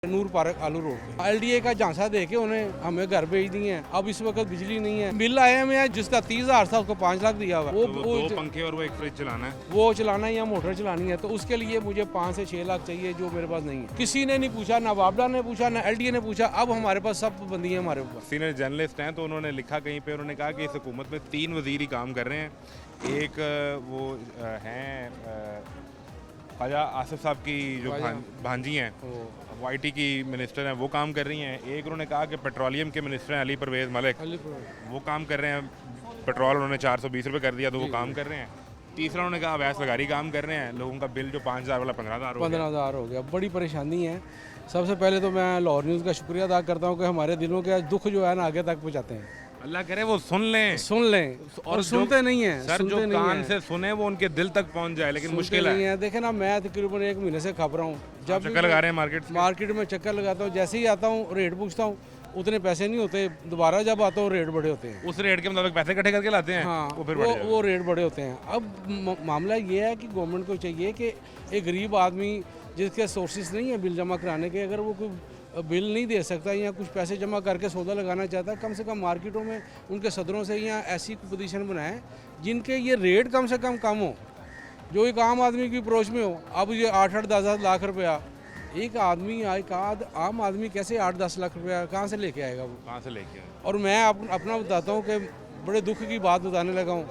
नूर park आलू road पे LDA का झांसा दे के उन्हें हमें घर भेज दिए हैं। अब इस वक्त बिजली नहीं है। बिल आया में है जिसका 30,000 था उसको 5 लाख दिया हुआ। वो दो पंखे और वो एक फ्रिज चलाना है, वो चलाना है या मोटर चलानी है, तो उसके लिए मुझे 5 से 6 लाख चाहिए जो मेरे पास नहीं है। किसी ने नहीं पूछा, ना वापडा ने पूछा, ना एलडीए ने पूछा। अब हमारे पास सब पाबंदी है हमारे ऊपर। सीनियर जर्नलिस्ट हैं तो उन्होंने लिखा कहीं पे, उन्होंने कहा कि इस हुकूमत में 3 वजीर ही काम कर रहे हैं। एक वो हैं ख्वाजा आसिफ साहब की जो भांजी हैं, वो आईटी की मिनिस्टर हैं, वो काम कर रही हैं। एक उन्होंने कहा कि पेट्रोलियम के मिनिस्टर हैं अली परवेज़ मलिक, वो काम कर रहे हैं। पेट्रोल उन्होंने 420 रुपये कर दिया तो वो काम कर रहे हैं। तीसरा उन्होंने कहा अवैस लगारी काम कर रहे हैं। लोगों का बिल जो 5,000 वाला 15,000 हो गया। बड़ी परेशानी है। सबसे पहले तो मैं लाहौर न्यूज़ का शुक्रिया अदा करता हूँ कि हमारे दिलों के दुख जो है ना आगे तक पहुँचाते हैं। अल्लाह करे वो सुन लें और सुनते नहीं है सर, जो कान से सुने वो उनके दिल तक पहुंच जाए, लेकिन मुश्किल है। देखे ना, मैं तकरीबन 1 महीने से खप रहा हूँ। जब चक्कर लगा रहे हैं मार्केट में चक्कर लगाता हूँ, जैसे ही आता हूँ रेट पूछता हूँ, उतने पैसे नहीं होते। दोबारा जब आता हूँ रेट बड़े होते हैं। उस रेट के मुताबिक पैसे इकट्ठे करके लाते हैं। हाँ, वो रेट बड़े होते हैं। अब मामला ये है कि गवर्नमेंट को चाहिए कि एक गरीब आदमी जिसके सोर्सेज नहीं है बिल जमा कराने के, अगर वो कोई बिल नहीं दे सकता या कुछ पैसे जमा करके सौदा लगाना चाहता है, कम से कम मार्केटों में उनके सदरों से या ऐसी पोजीशन बनाएं जिनके ये रेट कम से कम हो, जो एक आम आदमी की अप्रोच में हो। अब ये 8-8, 10-10 लाख रुपया एक आदमी आम आदमी कैसे 8-10 लाख रुपया कहाँ से लेके आएगा? वो कहाँ से लेके आएगा? और मैं अपना बताता हूँ कि बड़े दुख की बात बताने लगा हूँ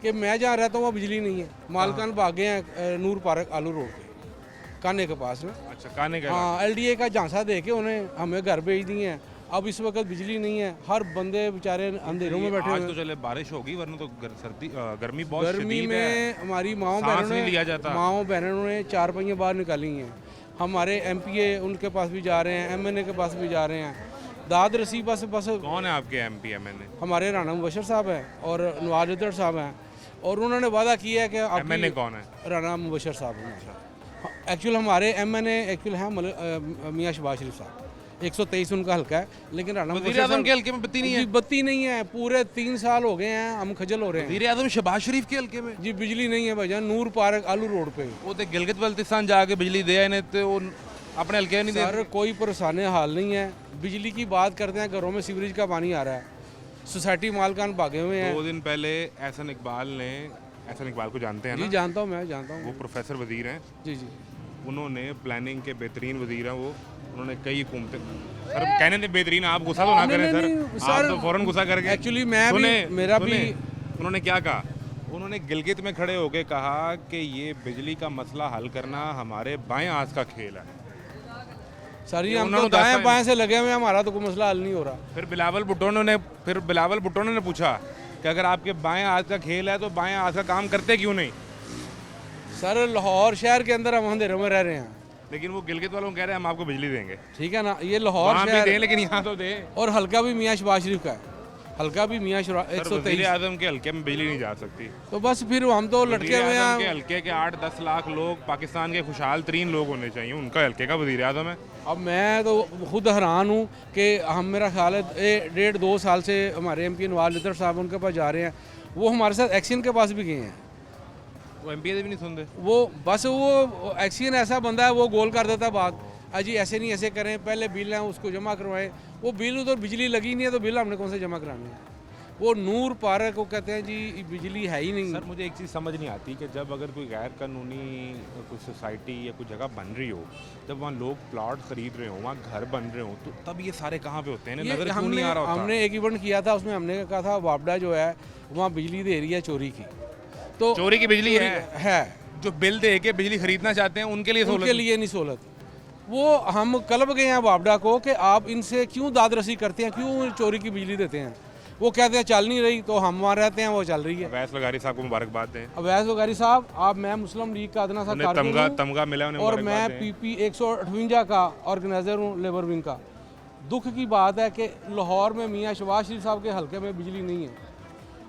कि मैं जहाँ रहता हूँ वहाँ बिजली नहीं है। मालकान भागे हैं नूर पार्क आलू रोड पे काने के पास में। अच्छा, काने का? हाँ, एलडीए का झांसा दे के उन्हें हमें घर भेज दिए हैं। अब इस वक्त बिजली नहीं है। हर बंदे बेचारे अंधेरों में बैठे आज तो चले बारिश होगी, वरना तो गर्मी बहुत गर्मी शदीद में है। हमारी माओ बहनों ने 4 पहिए बाहर निकाली हैं। हमारे एमपीए उनके पास भी जा रहे हैं, एमएनए के पास भी जा रहे हैं। दाद रसी बस कौन है आपके एमपी एमएनए? हमारे राना मुबशर साहब हैं और नवाज लिद्दड़ साहब हैं, और उन्होंने वादा किया है कि एमएनए कौन है? राना मुबशर साहब हैं। एक्चुअल हमारे एमएनए एक्चुअल हैं मियाँ शहबाज शरीफ साहब। 123 उनका हल्का है, लेकिन राना वज़ीर आज़म के हल्के में बत्ती नहीं है। बत्ती नहीं है। पूरे 3 साल हो गए हैं, हम खजल हो रहे हैं। वज़ीर आज़म शहबाज शरीफ के हल्के में जी बिजली नहीं है भाईजान। नूर पार्क आलू रोड पे वो तो गिलगित बल्तिस्तान जाके बिजली दे आए, तो वो अपने हल्के नहीं दे। सर कोई परेशान हाल नहीं है। बिजली की बात करते हैं, घरों में सीवरेज का पानी आ रहा है, सोसाइटी मालकान भागे हुए हैं। 2 दिन पहले एहसन इकबाल को जानते हैं ना? जी जानता हूँ, मैं जानता हूँ। वो प्रोफेसर वजीर हैं। जी जी। उन्होंने प्लानिंग के बेहतरीन वजीर हैं वो। उन्होंने कई हुकूमतें, सर कहने ने बेहतरीन, आप गुस्सा तो ना करें सर। आप तो फौरन गुस्सा करके। एक्चुअली मेरा भी उन्होंने क्या कहा? उन्होंने गिलगित में खड़े होकर कहा कि ये बिजली का मसला हल करना हमारे बाएं हाथ का खेल है। सर जी, हम तो दाएं बाएं से लगे हुए, हमारा तो कोई मसला हल नहीं हो रहा। फिर बिलावल भुट्टो ने पूछा कि अगर आपके बाएं हाथ का खेल है तो बाएं हाथ का काम करते क्यों नहीं? सर लाहौर शहर के अंदर हम अंधेरों में रह रहे हैं, लेकिन वो गिलगित वालों को कह रहे हैं हम आपको बिजली देंगे। ठीक है ना, ये लाहौर शहर दें, लेकिन यहाँ तो दे। और हल्का भी मियाँ शहबाज शरीफ का है, हल्का भी मियाँ 123 आजम के हल्के में बिजली नहीं जा सकती। तो बस फिर हम तो लटके हुए हैं। के हल्के के 8-10 लाख लोग पाकिस्तान के खुशहाल तरीन लोग होने चाहिए, उनका हल्के का वज़ीर आज़म है। अब मैं तो खुद हैरान हूँ कि हम, मेरा ख्याल है 1.5-2 साल से हमारे एमपी नवाज लिद्दड़ साहब उनके पास जा रहे हैं। वो हमारे साथ एक्शन के पास भी गए हैं। वो एमपी भी नहीं सुनते। वो एक्शन ऐसा बंदा है, वो गोल कर देता है बात। अजी ऐसे नहीं, ऐसे करें, पहले बिल हैं उसको जमा करवाएं। वो बिल उधर बिजली लगी नहीं है तो बिल हमने कौन से जमा कराने हैं? वो नूर पार्क को कहते हैं जी बिजली है ही नहीं। सर मुझे एक चीज़ समझ नहीं आती कि जब अगर कोई गैर कानूनी कोई सोसाइटी या कोई जगह बन रही हो, जब वहाँ लोग प्लॉट खरीद रहे हो, वहाँ घर बन रहे हो, तो तब ये सारे कहाँ पे होते हैं? नजर क्यों नहीं आ रहा होता? हमने एक इवेंट किया था, उसमें हमने कहा था वापडा जो है वहाँ बिजली दे रही है चोरी की। तो चोरी की बिजली है। जो बिल दे के बिजली खरीदना चाहते हैं उनके लिए नहीं सहूलत। वो हम क्लब गए हैं वापडा को कि आप इनसे क्यों दाद रसी करते हैं, क्यों चोरी की बिजली देते हैं? वो कहते हैं चल नहीं रही, तो हम वहाँ रहते हैं, वो चल रही है। अवैस लगारी साहब को मुबारकबाद दें। अवैस लगारी साहब, आप, मैं मुस्लिम लीग का अदना सा तमगा मिला और मैं PP 158 का ऑर्गेनाइजर हूँ लेबर विंग का। दुख की बात है कि लाहौर में मियाँ शहबाज शरीफ साहब के हल्के में बिजली नहीं है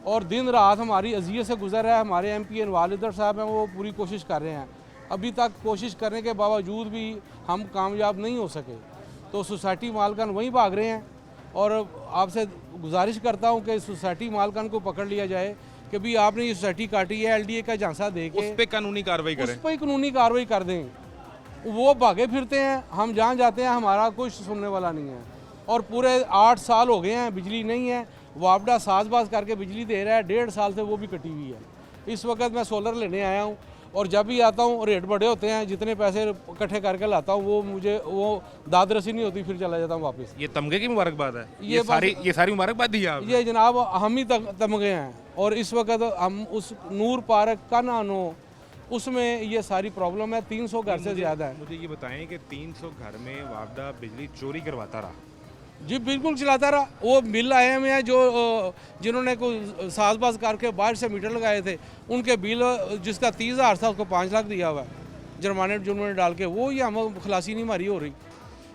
और दिन रात हमारी अजियत से गुजर रहा है। हमारे एमपी नवाज लिद्दड़ साहब हैं, वो पूरी कोशिश कर रहे हैं। अभी तक कोशिश करने के बावजूद भी हम कामयाब नहीं हो सके, तो सोसाइटी मालकान वहीं भाग रहे हैं। और आपसे गुजारिश करता हूं कि सोसाइटी मालकान को पकड़ लिया जाए कि भी आपने ये सोसाइटी काटी है, एलडीए का झांसा दे के उस पर कानूनी कार्रवाई करें, उस पर कानूनी कार्रवाई कर दें। वो भागे फिरते हैं, हम जहाँ जाते हैं हमारा कुछ सुनने वाला नहीं है। और पूरे 8 साल हो गए हैं बिजली नहीं है, वापडा साज-बाज करके बिजली दे रहा है, 1.5 साल से वो भी कटी हुई है। इस वक्त मैं सोलर लेने आया हूँ और जब भी आता हूँ रेट बड़े होते हैं, जितने पैसे इकट्ठे करके लाता हूँ वो मुझे वो दाद रसी नहीं होती, फिर चला जाता हूँ वापस। ये तमगे की मुबारकबाद है, ये ये सारी मुबारकबाद दी है आपने? ये जनाब हम ही तमगे हैं और इस वक्त हम उस नूर पार्क का नानो उसमें ये सारी प्रॉब्लम है। 300 घर से ज़्यादा है। मुझे ये बताएं कि 300 घर में वापडा बिजली चोरी करवाता रहा? जी बिल्कुल चलाता रहा। वो बिल आए हुए हैं जो जिन्होंने कोई साजबाज करके बाहर से मीटर लगाए थे, उनके बिल जिसका 30,000 था उसको 5 लाख दिया हुआ है जुर्माने डाल के। वो ये हम खलासी नहीं हमारी हो रही।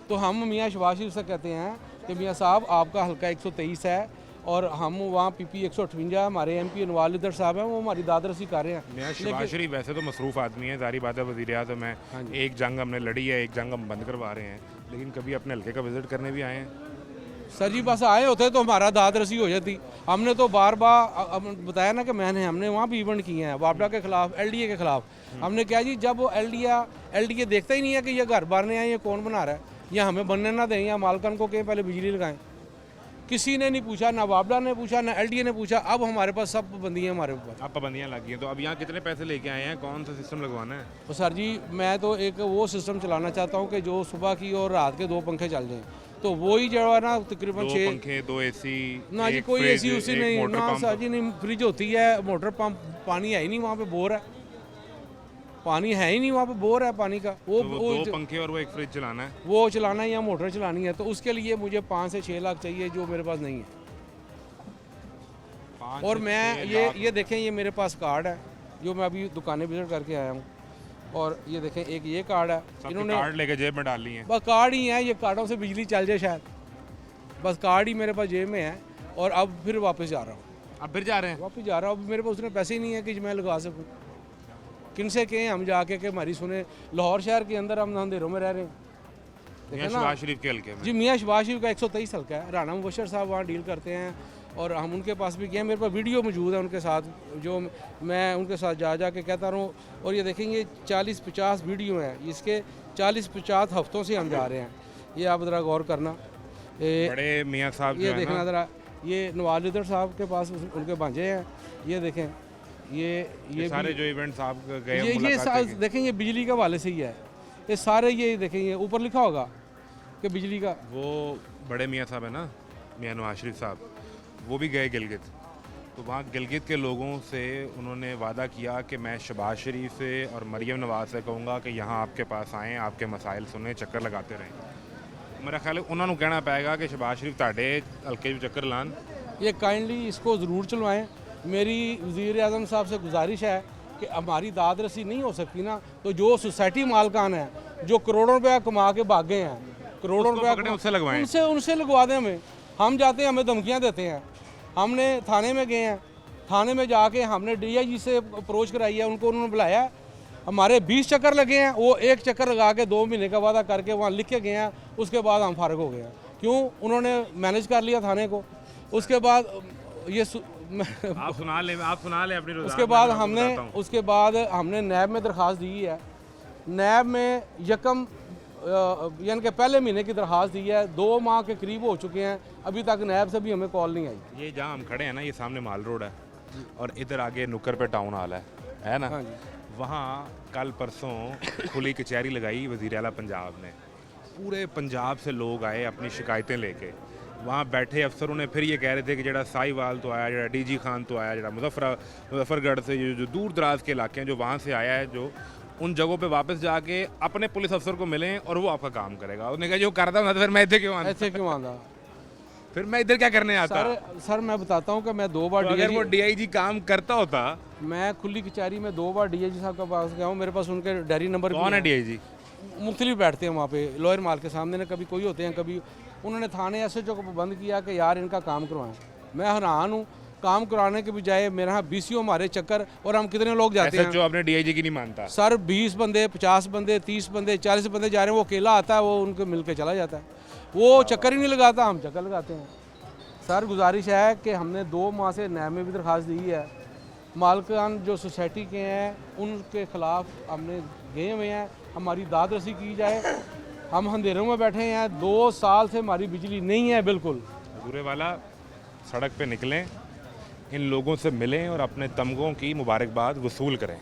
तो हम मियाँ शहबाज शरीफ से कहते हैं कि मियाँ साहब आपका हल्का 123 है और हम वहाँ PP 158 हमारे MP नवाज लिदर साहब हैं, वो हमारी दादरसी कर रहे हैं। मियाँ शहबाज शरीफ वैसे तो मसरूफ़ आदमी है, जारी बात है, वज़ीर-ए-आज़म है, एक जंग हमने लड़ी है, एक जंग हम बंद करवा रहे हैं, लेकिन कभी अपने हल्के का विजिट करने भी आए हैं? सर जी बस आए होते तो हमारा दादरसी हो जाती। हमने तो बार बार बताया ना कि हमने वहाँ भी इवेंट किए हैं वापडा के खिलाफ, LDA के खिलाफ। हमने क्या जी, जब वो LDA देखता ही नहीं है कि ये घर बनने हैं, ये कौन बना रहा है, या हमें बनने ना दें, या मालकन को कहें पहले बिजली लगाएं। किसी ने नहीं पूछा, ना वापडा ने पूछा, ना LDA ने पूछा। अब हमारे पास सब पाबंदियाँ हमारे ऊपर। अब पाबंदियाँ लग गई हैं, तो अब यहाँ कितने पैसे लेके आए हैं, कौन सा सिस्टम लगवाना है? तो सर जी मैं तो एक वो सिस्टम चलाना चाहता हूँ कि जो सुबह की और रात के 2 पंखे चल जाएँ। तो वो ही जो है ना तकरीबन 2 पंखे, 2 AC, ना जी कोई AC उसी नहीं, ना सर जी नहीं। फ्रिज होती है, मोटर पंप, पानी है ही नहीं वहाँ पे, बोर है, पानी है ही नहीं वहाँ पे, बोर है पानी का। वो 2 पंखे और वो एक फ्रिज चलाना है, वो चलाना है या मोटर चलानी है, तो उसके लिए मुझे 5 से 6 लाख चाहिए जो मेरे पास नहीं है। और मैं ये देखें, ये मेरे पास कार्ड है जो मैं अभी दुकानें विजिट करके आया हूँ, और ये देखें एक ये कार्ड है, इन्होंने कार्ड लेके जेब में डाल ली है। बस कार्ड ही है, ये कार्डों से बिजली चल जाए शायद, बस कार्ड ही मेरे पास जेब में है। और अब फिर वापस जा रहा हूँ, अब फिर जा रहे हैं? वापस जा रहा हूँ। अब मेरे पास उतने पैसे ही नहीं है कि मैं लगा सकूँ। किन से कहें हम जाके कि हमारी सुने, लाहौर शहर के अंदर हम अंधेरों में रह रहे हैं। मियाँ शहबाज शरीफ के हल्के में? जी मियाँ शहबाज शरीफ का 123 हल्का है। राना मुबशर साहब वहाँ डील करते हैं और हम उनके पास भी गए। मेरे पास वीडियो मौजूद है उनके साथ, जो मैं उनके साथ जा के कहता रहूँ। और ये देखेंगे 40-50 वीडियो हैं, इसके 40-50 हफ्तों से हम जा रहे हैं। ये आप ज़रा गौर करना। बड़े मियाँ साहब ये देखना ज़रा, ये नवाज लिदर साहब के पास उनके भांजे हैं। ये देखें, ये सारे जो इवेंट्स आप गए, ये देखें, ये बिजली के हवाले से ही है। ये सारे ये देखेंगे ऊपर लिखा होगा कि बिजली का। वो बड़े मियाँ साहब है ना, मियाँ नवाज शरीफ साहब, वो भी गए गिलगित, तो वहाँ गिलगित के लोगों से उन्होंने वादा किया कि मैं शहबाज शरीफ से और मरीम नवाज से कहूँगा कि यहाँ आपके पास आएँ, आपके मसाइल सुने, चक्कर लगाते रहें। मेरा ख्याल है उन्होंने कहना पाएगा कि शहबाज शरीफ ताड़े हल्के चक्कर लान। ये काइंडली इसको ज़रूर चलवाएँ। मेरी वज़ीर-ए-आज़म साहब से गुजारिश है कि हमारी दाद रसी नहीं हो सकती ना, तो जो सोसाइटी मालकान है, जो करोड़ों रुपया कमा के भागे हैं, करोड़ों रुपया उससे लगवाएं, उनसे लगवा दें हमें। हम जाते हैं, हमें धमकियाँ देते हैं। हमने थाने में गए हैं, थाने में जाके हमने DIG से अप्रोच कराई है, उन्होंने बुलाया। हमारे 20 चक्कर लगे हैं, वो एक चक्कर लगा के 2 महीने का वादा करके वहाँ लिख के गए हैं। उसके बाद हम फारग हो गए हैं। क्यों? उन्होंने मैनेज कर लिया थाने को। उसके बाद ये आप सुना ले अपनी। उसके बाद हमने नैब में दरख्वास्त दी है। नैब में यकम यानी कि पहले महीने की दरख्वास्त दी है, 2 माह के करीब हो चुके हैं, अभी तक नैब से भी हमें कॉल नहीं आई। ये जहाँ हम खड़े हैं ना, ये सामने माल रोड है और इधर आगे नुक्कर पे टाउन हॉल है ना? हाँ जी। वहाँ कल परसों खुली कचहरी लगाई वज़ीर आला पंजाब ने। पूरे पंजाब से लोग आए अपनी शिकायतें लेके। वहाँ बैठे अफसरों ने फिर ये कह रहे थे कि जड़ा साहिवाल तो आया, जड़ा DG खान तो आया, जड़ा मुजफ्फरगढ़ से जो दूर दराज के इलाके हैं, जो वहाँ से आया है, जो उन जगहों पे वापस जाके अपने पुलिस अफसर को मिलें और वो आपका काम करेगा। उसने कहा जो करता हूँ तो फिर मैं इधर क्यों आना, फिर मैं इधर क्या करने आता? सर मैं बताता हूँ कि मैं 2 बार अगर वो DIG काम करता होता। मैं खुली कचहरी में 2 बार DIG साहब के पास गया हूँ। मेरे पास उनके डायरी नंबर। कौन है DIG? मुख्तलिफ बैठते हैं वहाँ पे लॉयर माल के सामने ना, कभी कोई होते हैं, कभी उन्होंने थाने SHO को बंद किया कि यार इनका काम करवाएं। मैं हैरान हूँ, काम कराने के बजाय मेरे यहाँ 20 हमारे चक्कर, और हम कितने लोग जाते हैं। जो अपने DIG की नहीं मानता सर, 20 बंदे, 50 बंदे, 30 बंदे, 40 बंदे जा रहे हैं, वो अकेला आता है, वो उनको मिल के चला जाता है, वो चक्कर ही नहीं लगाता, हम चक्कर लगाते हैं। सर गुजारिश है कि हमने 2 माह से नैब में भी दरख्वास्त दी है। मालकान जो सोसाइटी के हैं उनके ख़िलाफ़ हमने गए हुए हैं, हमारी दाद रसी की जाए। हम अंधेरों में बैठे हैं, 2 साल से हमारी बिजली नहीं है बिल्कुल। अधूरे वाला सड़क पे निकलें, इन लोगों से मिलें और अपने तमगों की मुबारकबाद वसूल करें।